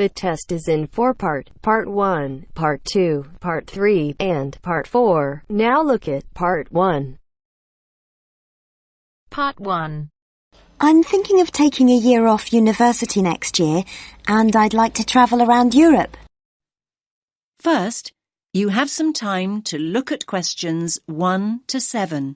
The test is in 4 parts. Part 1, Part 2, Part 3, and Part 4. Now look at Part 1. Part 1. I'm thinking of taking a year off university next year, and I'd like to travel around Europe. First, you have some time to look at questions 1 to 7.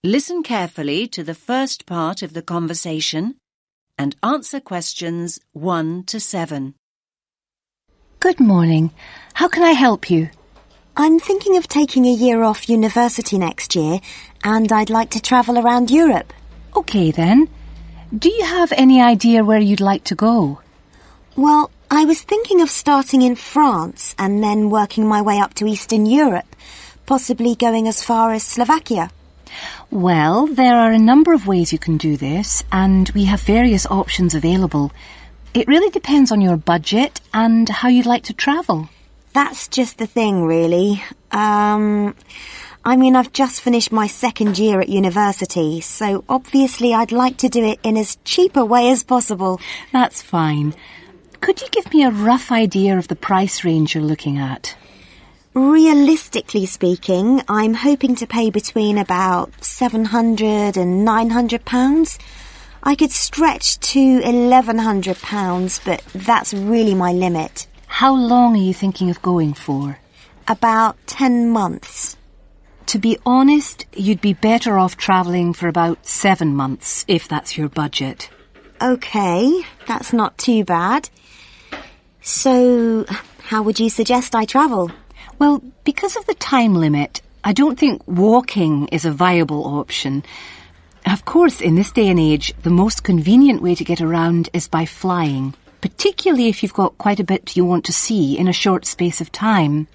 Listen carefully to the first part of the conversation and answer questions 1 to 7. Good morning. How can I help you? I'm thinking of taking a year off university next year, and I'd like to travel around Europe. OK then. Do you have any idea where you'd like to go? Well, I was thinking of starting in France and then working my way up to Eastern Europe, possibly going as far as Slovakia. Well, there are a number of ways you can do this, and we have various options available. It really depends on your budget and how you'd like to travel. That's just the thing, really. I've just finished my second year at university, so obviously I'd like to do it in as cheap a way as possible. That's fine. Could you give me a rough idea of the price range you're looking at? Realistically speaking, I'm hoping to pay between about £700 and £900. I could stretch to £1,100, but that's really my limit. How long are you thinking of going for? About 10 months. To be honest, you'd be better off travelling for about 7 months, if that's your budget. OK, that's not too bad. So, how would you suggest I travel? Well, because of the time limit, I don't think walking is a viable option. Of course, in this day and age, the most convenient way to get around is by flying, particularly if you've got quite a bit you want to see in a short space of time.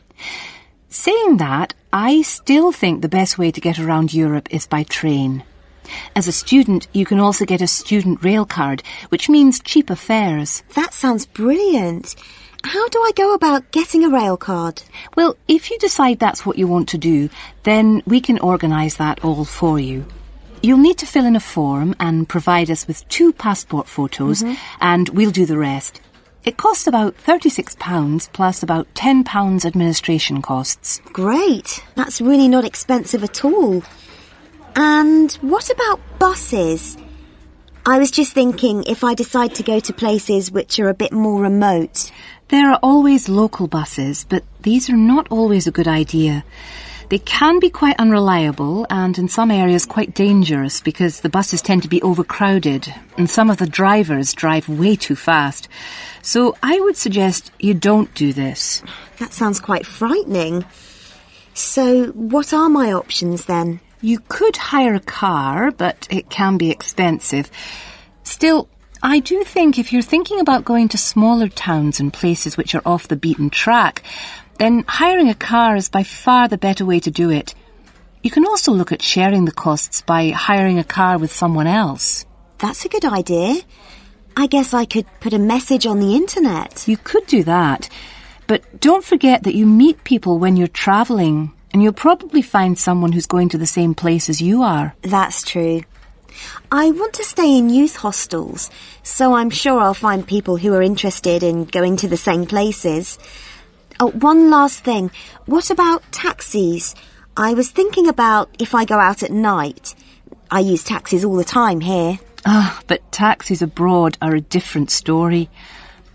Saying that, I still think the best way to get around Europe is by train. As a student, you can also get a student rail card, which means cheaper fares. That sounds brilliant. How do I go about getting a rail card? Well, if you decide that's what you want to do, then we can organise that all for you. You'll need to fill in a form and provide us with 2 passport photos, and we'll do the rest. It costs about £36 plus about £10 administration costs. Great. That's really not expensive at all. And what about buses? I was just thinking if I decide to go to places which are a bit more remote. There are always local buses, but these are not always a good idea. They can be quite unreliable and in some areas quite dangerous because the buses tend to be overcrowded and some of the drivers drive way too fast. So I would suggest you don't do this. That sounds quite frightening. So what are my options then? You could hire a car, but it can be expensive. Still, I do think if you're thinking about going to smaller towns and places which are off the beaten track, then hiring a car is by far the better way to do it. You can also look at sharing the costs by hiring a car with someone else. That's a good idea. I guess I could put a message on the internet. You could do that, but don't forget that you meet people when you're travelling, and you'll probably find someone who's going to the same place as you are. That's true. I want to stay in youth hostels, so I'm sure I'll find people who are interested in going to the same places. Oh, one last thing. What about taxis? I was thinking about if I go out at night. I use taxis all the time here. But taxis abroad are a different story.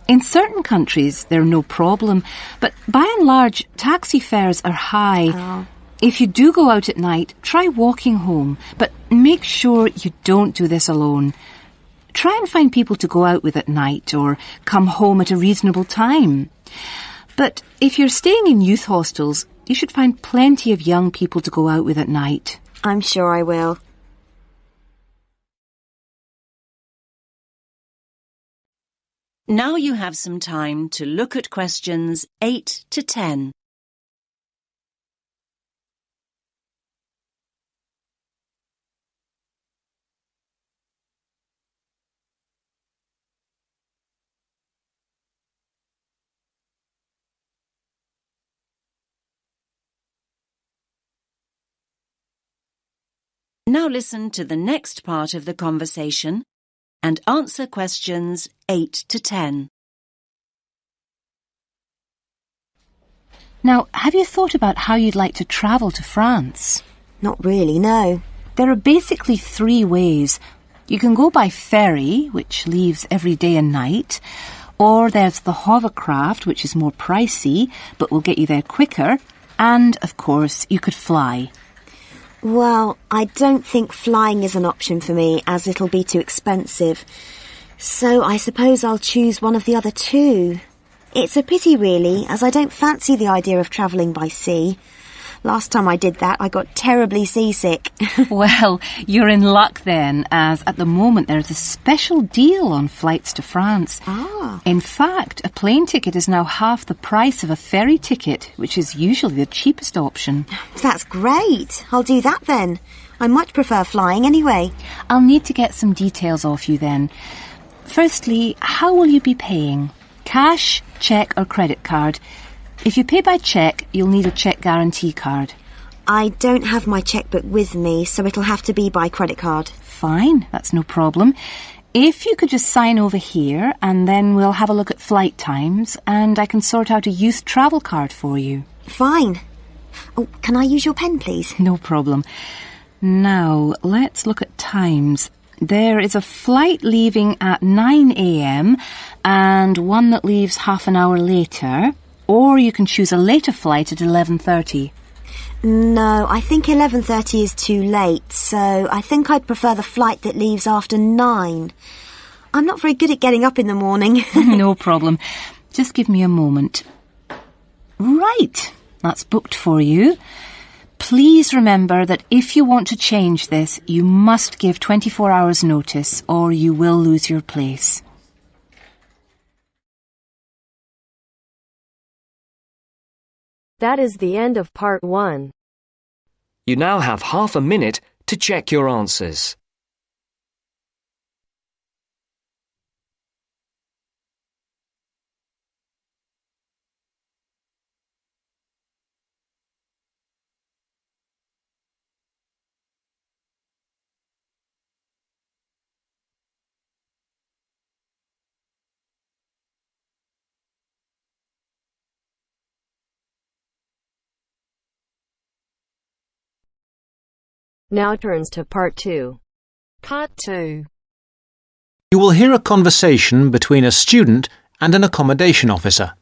In certain countries, they're no problem, but by and large, taxi fares are high. Oh. If you do go out at night, try walking home, but make sure you don't do this alone. Try and find people to go out with at night or come home at a reasonable time. But if you're staying in youth hostels, you should find plenty of young people to go out with at night. I'm sure I will. Now you have some time to look at questions 8 to 10. Now listen to the next part of the conversation and answer questions 8 to 10. Now, have you thought about how you'd like to travel to France? Not really, no. There are basically 3 ways. You can go by ferry, which leaves every day and night, or there's the hovercraft, which is more pricey, but will get you there quicker, and, of course, you could fly. Well, I don't think flying is an option for me, as it'll be too expensive. So I suppose I'll choose one of the other 2. It's a pity, really, as I don't fancy the idea of travelling by sea. Last time I did that, I got terribly seasick. Well, you're in luck then, as at the moment there's a special deal on flights to France. Ah. In fact, a plane ticket is now half the price of a ferry ticket, which is usually the cheapest option. That's great. I'll do that then. I much prefer flying anyway. I'll need to get some details off you then. Firstly, how will you be paying? Cash, cheque or credit card? If you pay by cheque, you'll need a cheque guarantee card. I don't have my chequebook with me, so it'll have to be by credit card. Fine, that's no problem. If you could just sign over here, and then we'll have a look at flight times, and I can sort out a youth travel card for you. Fine. Oh, can I use your pen, please? No problem. Now, let's look at times. There is a flight leaving at 9 a.m. and one that leaves half an hour later, or you can choose a later flight at 11:30. No, I think 11:30 is too late, so I think I'd prefer the flight that leaves after 9. I'm not very good at getting up in the morning. No problem. Just give me a moment. Right, that's booked for you. Please remember that if you want to change this, you must give 24 hours notice or you will lose your place. That is the end of part 1. You now have half a minute to check your answers. Now turns to part 2. Part 2. You will hear a conversation between a student and an accommodation officer.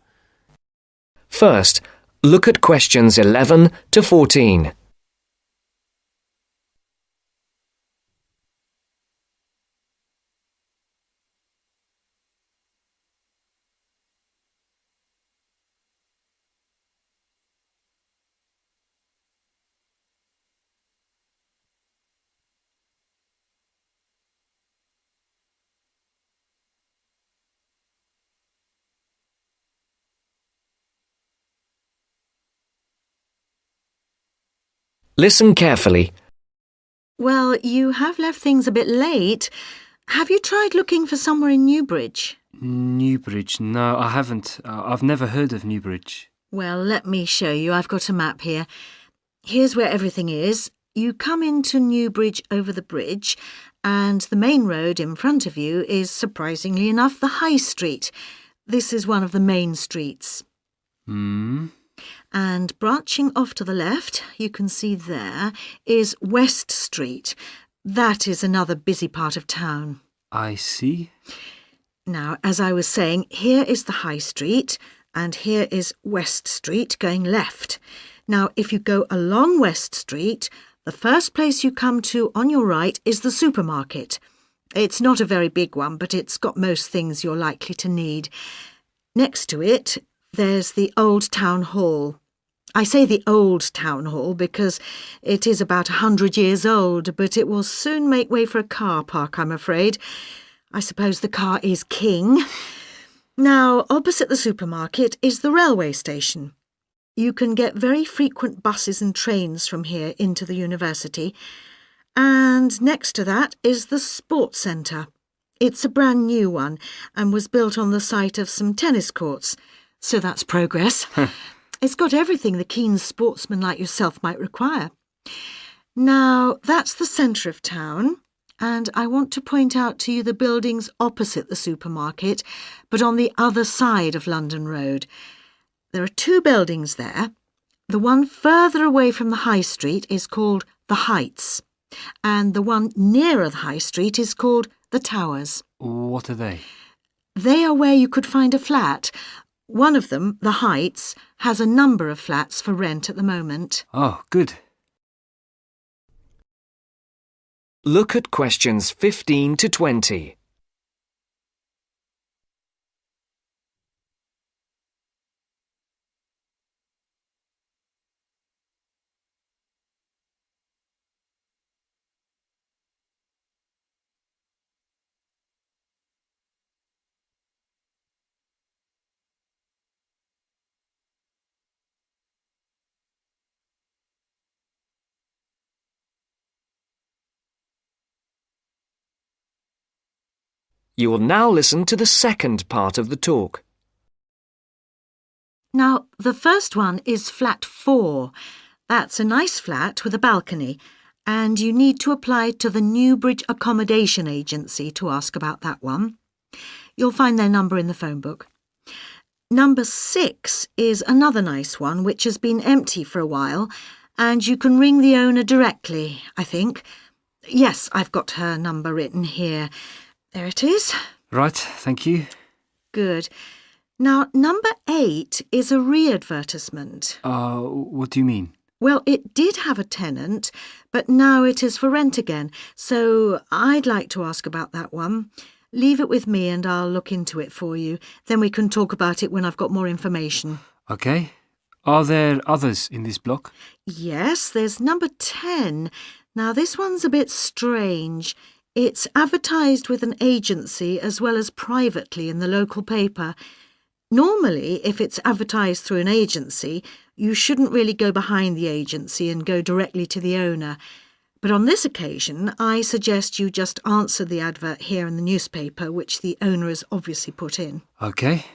First, look at questions 11 to 14. Listen carefully. Well, you have left things a bit late. Have you tried looking for somewhere in Newbridge? Newbridge? No, I haven't. I've never heard of Newbridge. Well, let me show you. I've got a map here. Here's where everything is. You come into Newbridge over the bridge, and the main road in front of you is, surprisingly enough, the High Street. This is one of the main streets. And branching off to the left, you can see there, is West Street. That is another busy part of town. I see. Now, as I was saying, here is the High Street, and here is West Street going left. Now, if you go along West Street, the first place you come to on your right is the supermarket. It's not a very big one, but it's got most things you're likely to need. Next to it, there's the Old Town Hall. I say the Old Town Hall because it is about 100 years old, but it will soon make way for a car park, I'm afraid. I suppose the car is king. Now, opposite the supermarket is the railway station. You can get very frequent buses and trains from here into the university. And next to that is the sports centre. It's a brand new one and was built on the site of some tennis courts. So that's progress. It's got everything the keen sportsman like yourself might require. Now, that's the centre of town, and I want to point out to you the buildings opposite the supermarket, but on the other side of London Road. There are two buildings there. The one further away from the High Street is called the Heights, and the one nearer the High Street is called the Towers. What are they? They are where you could find a flat. One of them, the Heights, has a number of flats for rent at the moment. Oh, good. Look at questions 15 to 20. You will now listen to the second part of the talk. Now, the first one is flat 4. That's a nice flat with a balcony, and you need to apply to the Newbridge Accommodation Agency to ask about that one. You'll find their number in the phone book. Number 6 is another nice one which has been empty for a while, and you can ring the owner directly, I think. Yes, I've got her number written here. There it is. Right, thank you. Good. Now, number 8 is a re-advertisement. What do you mean? Well, it did have a tenant, but now it is for rent again, so I'd like to ask about that one. Leave it with me and I'll look into it for you. Then we can talk about it when I've got more information. OK. Are there others in this block? Yes, there's number 10. Now, this one's a bit strange. It's advertised with an agency as well as privately in the local paper. Normally, if it's advertised through an agency, you shouldn't really go behind the agency and go directly to the owner. But on this occasion, I suggest you just answer the advert here in the newspaper, which the owner has obviously put in. OK.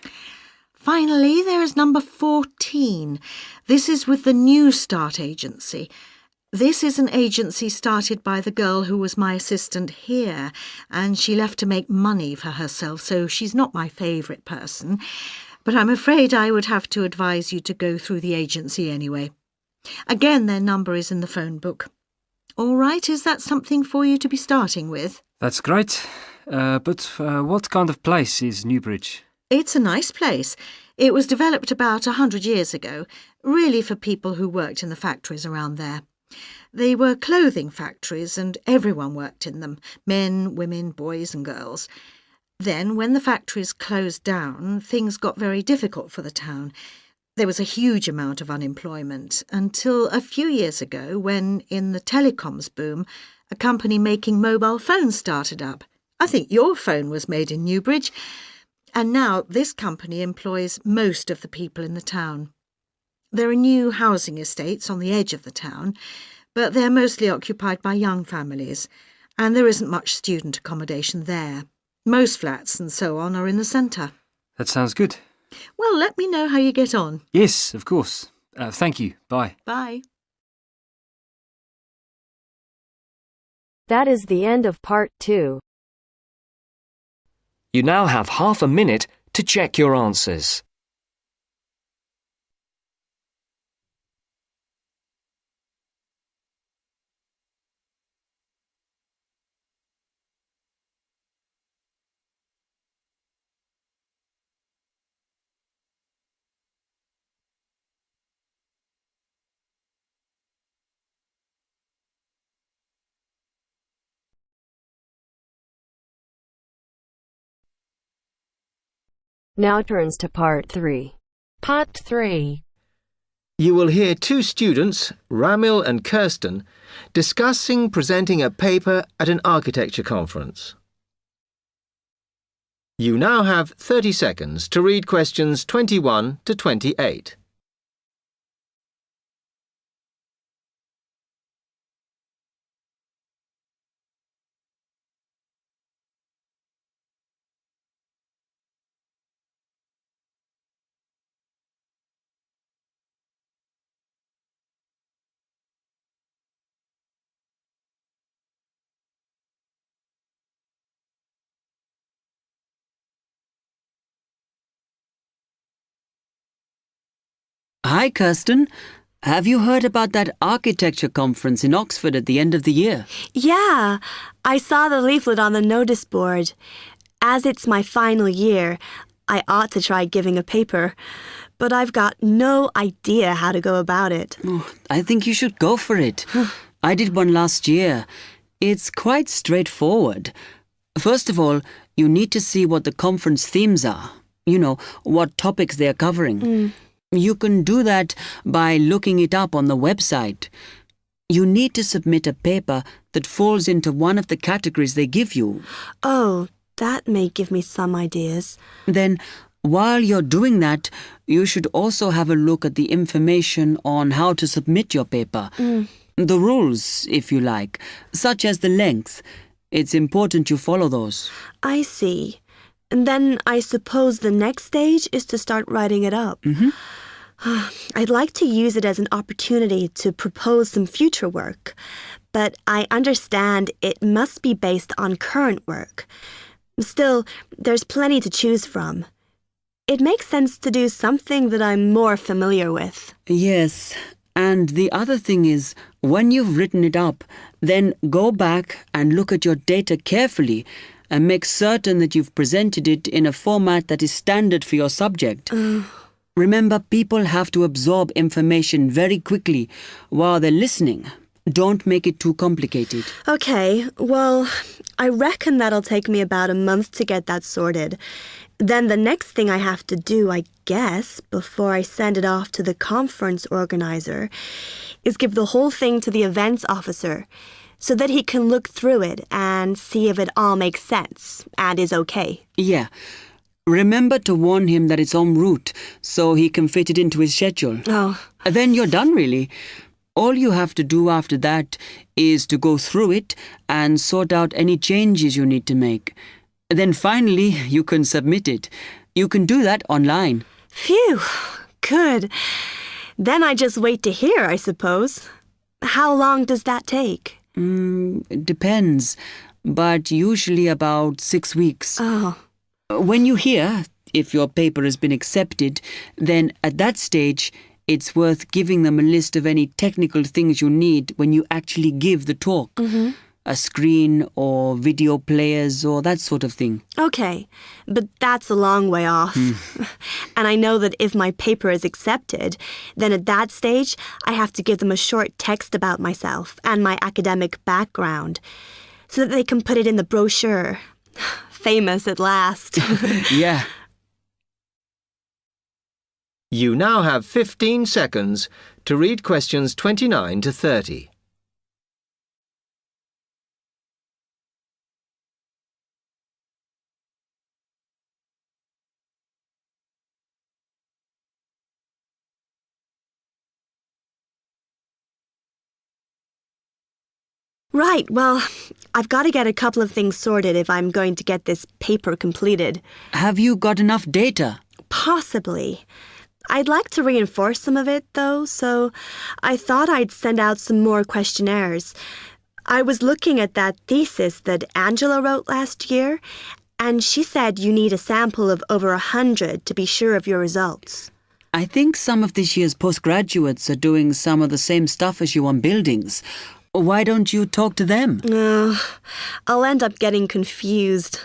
Finally, there is number 14. This is with the New Start agency. This is an agency started by the girl who was my assistant here, and she left to make money for herself, so she's not my favourite person. But I'm afraid I would have to advise you to go through the agency anyway. Again, their number is in the phone book. All right, is that something for you to be starting with? That's great. But what kind of place is Newbridge? It's a nice place. It was developed about 100 years ago, really for people who worked in the factories around there. They were clothing factories and everyone worked in them, men, women, boys and girls. Then, when the factories closed down, things got very difficult for the town. There was a huge amount of unemployment until a few years ago when, in the telecoms boom, a company making mobile phones started up. I think your phone was made in Newbridge. And now this company employs most of the people in the town. There are new housing estates on the edge of the town, but they're mostly occupied by young families, and there isn't much student accommodation there. Most flats and so on are in the centre. That sounds good. Well, let me know how you get on. Yes, of course. Thank you. Bye. Bye. That is the end of part 2. You now have half a minute to check your answers. Now turns to part 3. Part 3. You will hear two students, Ramil and Kirsten, discussing presenting a paper at an architecture conference. You now have 30 seconds to read questions 21 to 28. Hi, Kirsten. Have you heard about that architecture conference in Oxford at the end of the year? Yeah, I saw the leaflet on the notice board. As it's my final year, I ought to try giving a paper, but I've got no idea how to go about it. Oh, I think you should go for it. I did one last year. It's quite straightforward. First of all, you need to see what the conference themes are. You know, what topics they're covering. You can do that by looking it up on the website. You need to submit a paper that falls into one of the categories they give you. Oh, that may give me some ideas. Then, while you're doing that, you should also have a look at the information on how to submit your paper. The rules, if you like, such as the length. It's important you follow those. I see. And then I suppose the next stage is to start writing it up. I'd like to use it as an opportunity to propose some future work, but I understand it must be based on current work. Still, there's plenty to choose from. It makes sense to do something that I'm more familiar with. Yes, and the other thing is, when you've written it up, then go back and look at your data carefully and make certain that you've presented it in a format that is standard for your subject. Remember, people have to absorb information very quickly while they're listening. Don't make it too complicated. Okay, well, I reckon that'll take me about a month to get that sorted. Then the next thing I have to do, I guess, before I send it off to the conference organizer, is give the whole thing to the events officer so that he can look through it and see if it all makes sense and is okay. Yeah. Remember to warn him that it's en route so he can fit it into his schedule. Oh. Then you're done, really. All you have to do after that is to go through it and sort out any changes you need to make. Then finally, you can submit it. You can do that online. Phew, good. Then I just wait to hear, I suppose. How long does that take? It depends, but usually about 6 weeks. Oh. When you hear if your paper has been accepted, then at that stage, it's worth giving them a list of any technical things you need when you actually give the talk. A screen or video players or that sort of thing. Okay, but that's a long way off. And I know that if my paper is accepted, then at that stage, I have to give them a short text about myself and my academic background so that they can put it in the brochure. Famous at last. Yeah. You now have 15 seconds to read questions 29 to 30. Right, well, I've got to get a couple of things sorted if I'm going to get this paper completed. Have you got enough data? Possibly. I'd like to reinforce some of it, though, so I thought I'd send out some more questionnaires. I was looking at that thesis that Angela wrote last year, and she said you need a sample of over 100 to be sure of your results. I think some of this year's postgraduates are doing some of the same stuff as you on buildings. Why don't you talk to them? I'll end up getting confused.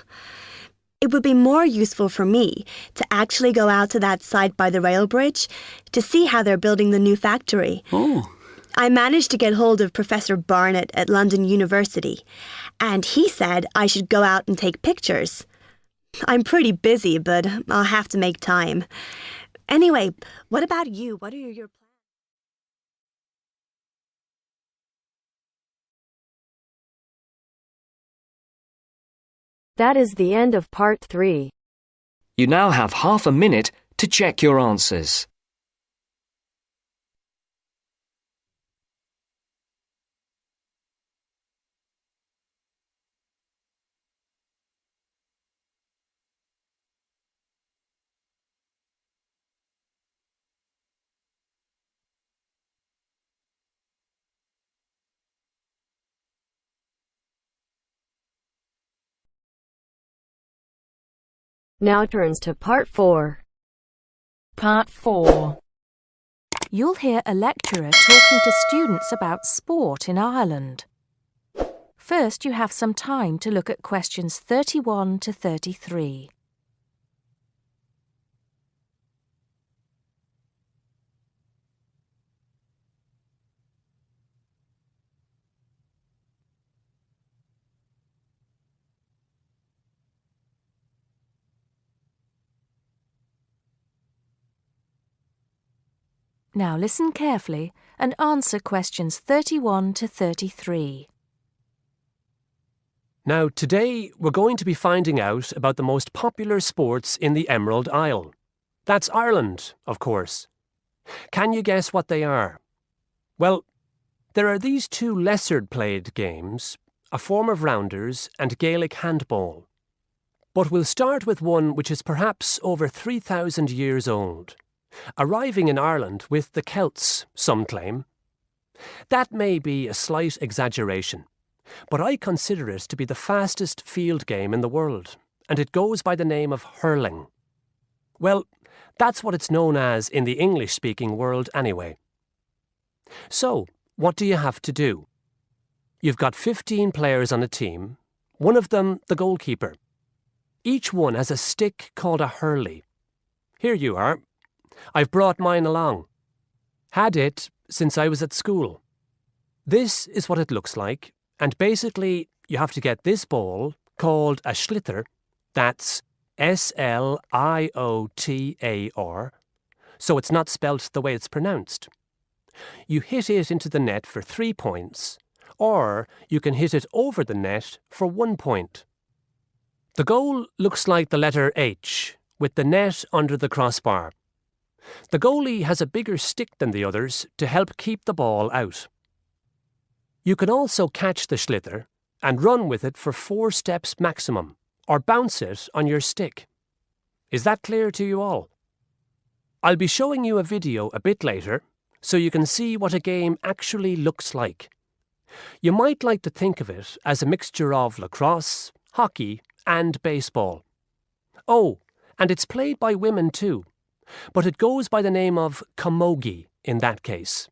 It would be more useful for me to actually go out to that site by the rail bridge to see how they're building the new factory. Oh. I managed to get hold of Professor Barnett at London University, and he said I should go out and take pictures. I'm pretty busy, but I'll have to make time. Anyway, what about you? What are your plans? That is the end of part 3. You now have half a minute to check your answers. Now turns to part 4. Part 4. you'll hear a lecturer talking to students about sport in Ireland. First, you have some time to look at questions 31 to 33. Now listen carefully and answer questions 31 to 33. Now, today we're going to be finding out about the most popular sports in the Emerald Isle. That's Ireland, of course. Can you guess what they are? Well, there are these two lesser-played games, a form of rounders and Gaelic handball. But we'll start with one which is perhaps over 3,000 years old, arriving in Ireland with the Celts, some claim. That may be a slight exaggeration, but I consider it to be the fastest field game in the world, and it goes by the name of hurling. Well, that's what it's known as in the English-speaking world anyway. So, what do you have to do? You've got 15 players on a team, one of them the goalkeeper. Each one has a stick called a hurley. Here you are. I've brought mine along. Had it since I was at school. This is what it looks like, and basically you have to get this ball, called a sliotar, that's S-L-I-O-T-A-R, so it's not spelt the way it's pronounced. You hit it into the net for 3 points, or you can hit it over the net for 1 point. The goal looks like the letter H, with the net under the crossbar. The goalie has a bigger stick than the others to help keep the ball out. You can also catch the sliotar and run with it for 4 steps maximum, or bounce it on your stick. Is that clear to you all? I'll be showing you a video a bit later, so you can see what a game actually looks like. You might like to think of it as a mixture of lacrosse, hockey, and baseball. Oh, and it's played by women too, but it goes by the name of camogie in that case.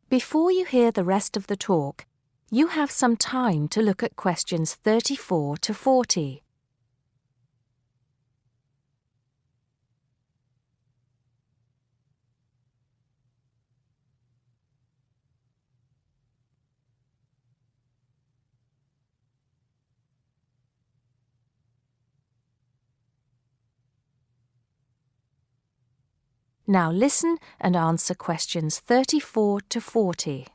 Before you hear the rest of the talk, you have some time to look at questions 34 to 40. Now listen and answer questions 34 to 40.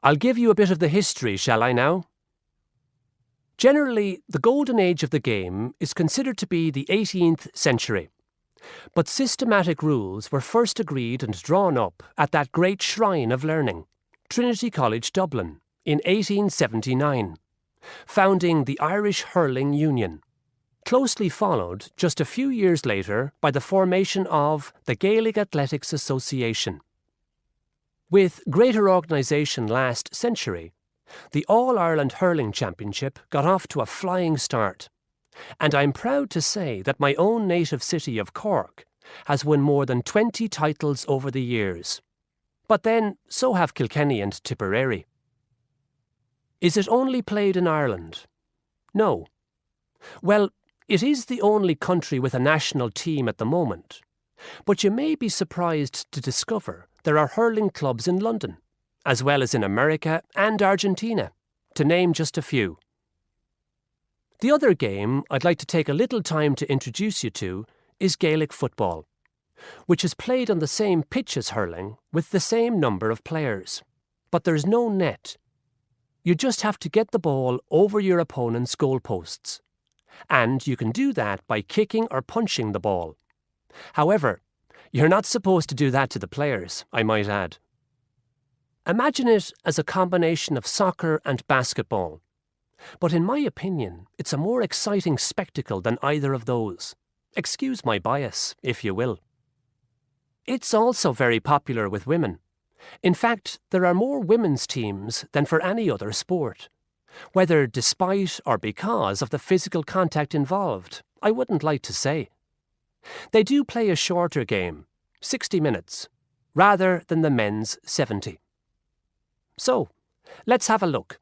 I'll give you a bit of the history, shall I now? Generally, the golden age of the game is considered to be the 18th century. But systematic rules were first agreed and drawn up at that great shrine of learning, Trinity College Dublin, in 1879, founding the Irish Hurling Union. Closely followed just a few years later by the formation of the Gaelic Athletics Association. With greater organisation last century, the All-Ireland Hurling Championship got off to a flying start, and I'm proud to say that my own native city of Cork has won more than 20 titles over the years. But then, so have Kilkenny and Tipperary. Is it only played in Ireland? No. Well, it is the only country with a national team at the moment, but you may be surprised to discover there are hurling clubs in London, as well as in America and Argentina, to name just a few. The other game I'd like to take a little time to introduce you to is Gaelic Football, which is played on the same pitch as hurling with the same number of players, but there's no net. You just have to get the ball over your opponent's goalposts. And you can do that by kicking or punching the ball. However, you're not supposed to do that to the players, I might add. Imagine it as a combination of soccer and basketball. But in my opinion, it's a more exciting spectacle than either of those. Excuse my bias, if you will. It's also very popular with women. In fact, there are more women's teams than for any other sport. Whether despite or because of the physical contact involved, I wouldn't like to say. They do play a shorter game, 60 minutes, rather than the men's 70. So, let's have a look.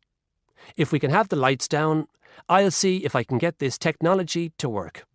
If we can have the lights down, I'll see if I can get this technology to work.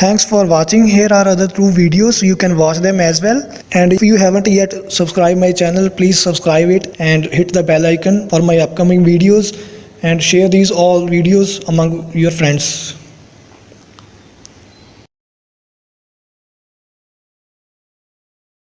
Thanks for watching. Here are other 2 videos. You can watch them as well. And if you haven't yet subscribed my channel, please subscribe it and hit the bell icon for my upcoming videos, and share these all videos among your friends.